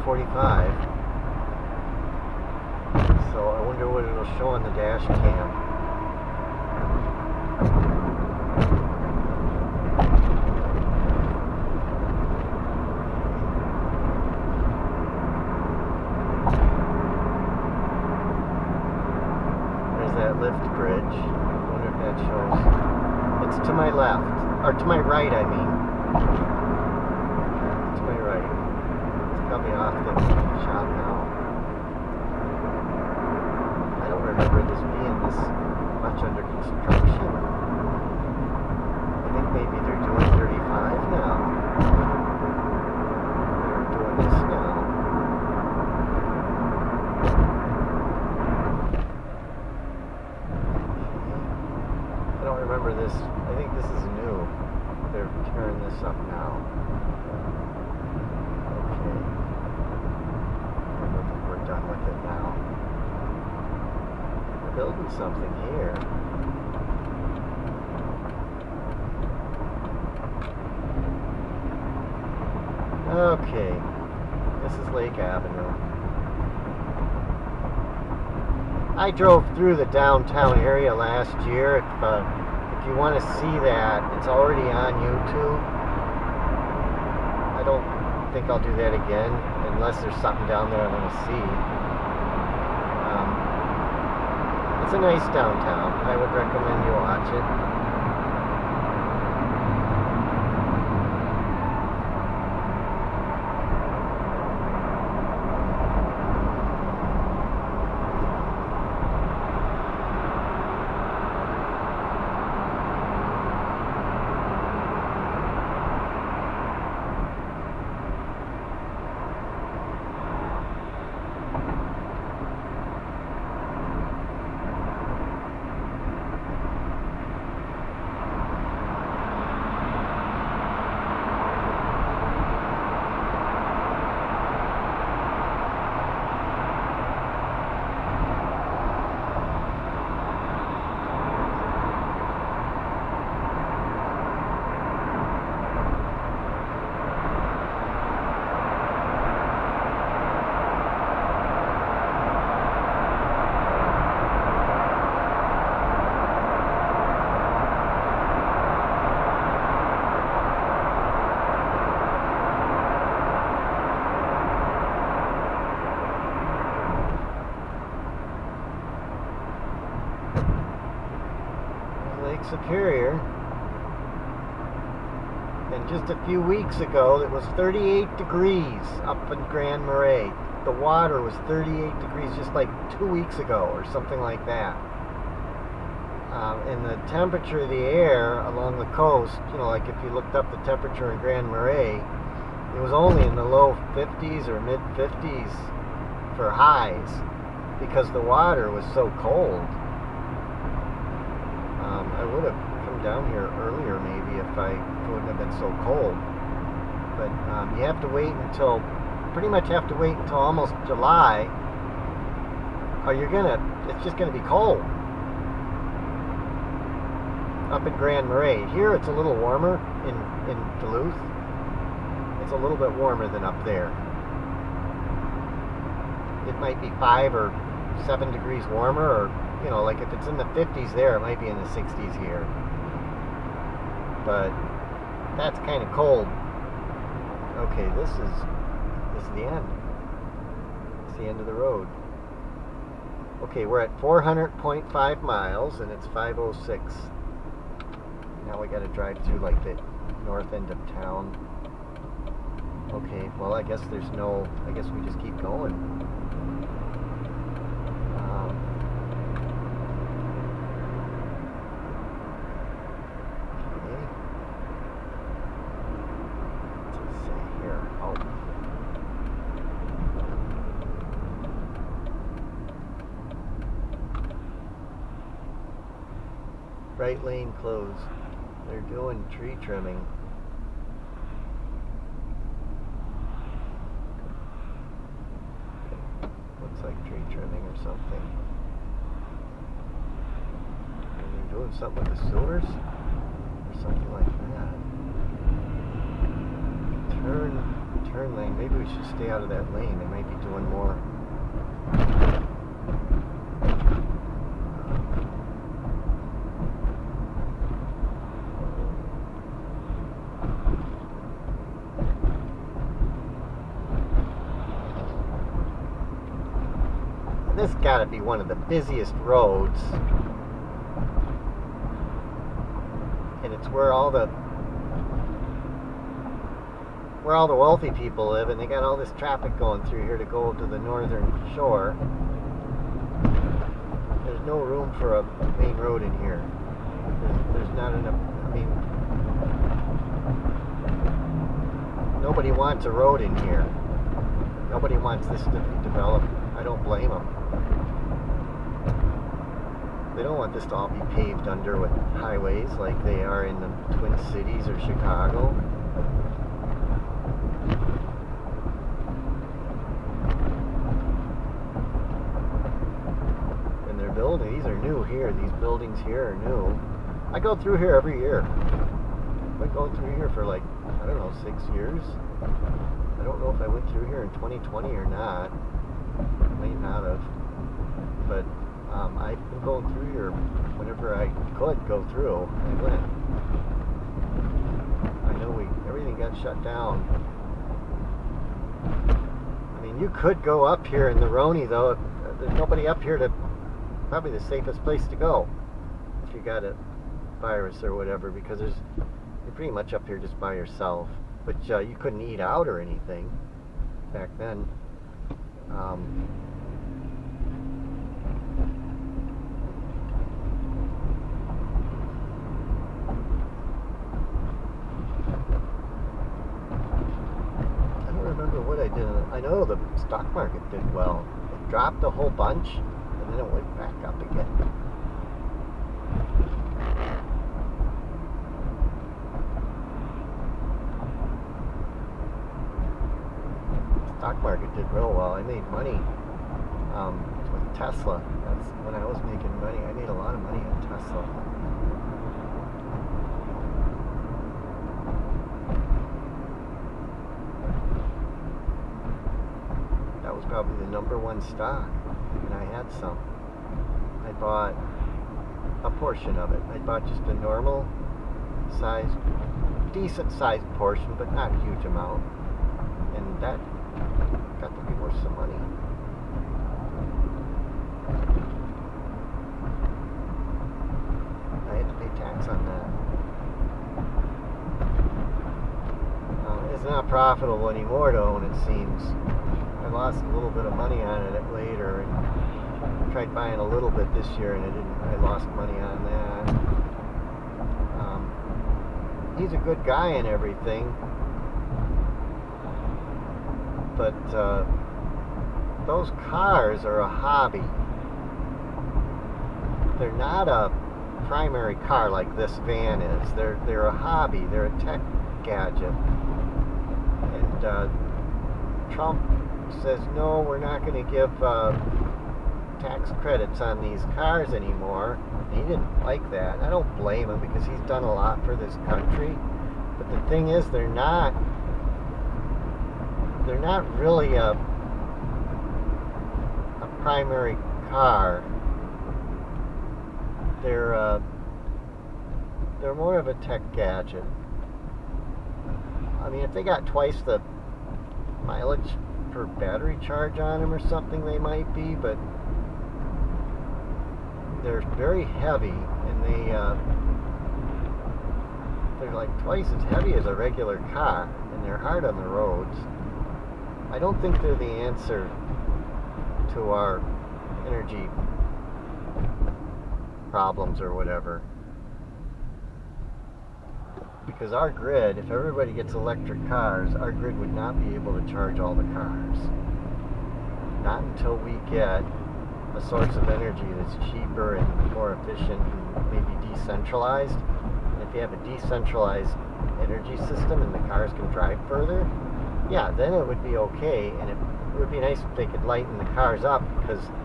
12:45. So I wonder what it'll show on the dash cam. There's that lift bridge. I wonder if that shows. It's to my left, or to my right, I mean. To my right. It's probably off the shop now. I don't remember this being this much under construction. I think maybe they're doing 35 now. They're doing this now. I don't remember this. I think this is new. They're tearing this up now. Okay. I don't think we're done with it now. We're building something here. Okay. This is Lake Avenue. I drove through the downtown area last year. If you want to see that, it's already on YouTube. I don't think I'll do that again unless there's something down there I want to see. It's a nice downtown. I would recommend you watch it. Superior, and just a few weeks ago it was 38 degrees up in Grand Marais. The water was 38 degrees just like 2 weeks ago or something like that. And the temperature of the air along the coast, you know, like if you looked up the temperature in Grand Marais, it was only in the low 50s or mid 50s for highs because the water was so cold. I would have come down here earlier maybe if it wouldn't have been so cold. But you have to wait until, pretty much have to wait until almost July, or it's just gonna be cold up in Grand Marais. Here it's a little warmer in Duluth. It's a little bit warmer than up there. It might be 5 or 7 degrees warmer, or you know, like if it's in the 50s there, it might be in the 60s here. But that's kind of cold. Okay, this is the end. It's the end of the road. Okay, we're at 400.5 miles and it's 5:06. Now we got to drive through like the north end of town. Okay, well I guess I guess we just keep going. Right lane closed. They're doing tree trimming. Looks like tree trimming or something. Are they doing something with the sewers? Or something like that. Turn turn lane. Maybe we should stay out of that lane. They might be doing more. This got to be one of the busiest roads, and it's where all the wealthy people live, and they got all this traffic going through here to go to the northern shore. There's no room for a main road in here. There's not enough. I mean, nobody wants a road in here. Nobody wants this to be developed. I don't blame them. They don't want this to all be paved under with highways like they are in the Twin Cities or Chicago. And they're building, these are new here, these buildings here are new. I go through here every year. I've been going through here for like, I don't know, 6 years. I don't know if I went through here in 2020 or not. May not have. But I've been going through here whenever I could go through. I went. I know everything got shut down. I mean, you could go up here in the Roni though. There's nobody up here to. Probably the safest place to go if you got a virus or whatever, because you're pretty much up here just by yourself. But you couldn't eat out or anything back then. What I did, I know the stock market did well. It dropped a whole bunch and then it went back up again. The stock market did real well. I made money with Tesla. That's when I was making money. I made a lot of money on Tesla. Probably the #1 stock, and I had some. I bought a portion of it. I bought just a normal size, decent sized portion, but not a huge amount, and that got to be worth some money. I had to pay tax on that. It's not profitable anymore to own, it seems. I lost a little bit of money on it later, and I tried buying a little bit this year, and I lost money on that. He's a good guy and everything, but those cars are a hobby. They're not a primary car like this van is. They're a hobby. They're a tech gadget, and Trump says, no, we're not going to give tax credits on these cars anymore. And he didn't like that. I don't blame him, because he's done a lot for this country. But the thing is, they're not really a primary car. They're more of a tech gadget. I mean, if they got twice the mileage per battery charge on them or something, they might be, but they're very heavy, and they're like twice as heavy as a regular car, and they're hard on the roads. I don't think they're the answer to our energy problems or whatever, because our grid, if everybody gets electric cars, our grid would not be able to charge all the cars. Not until we get a source of energy that's cheaper and more efficient and maybe decentralized. And if you have a decentralized energy system and the cars can drive further, yeah, then it would be okay, and it would be nice if they could lighten the cars up, because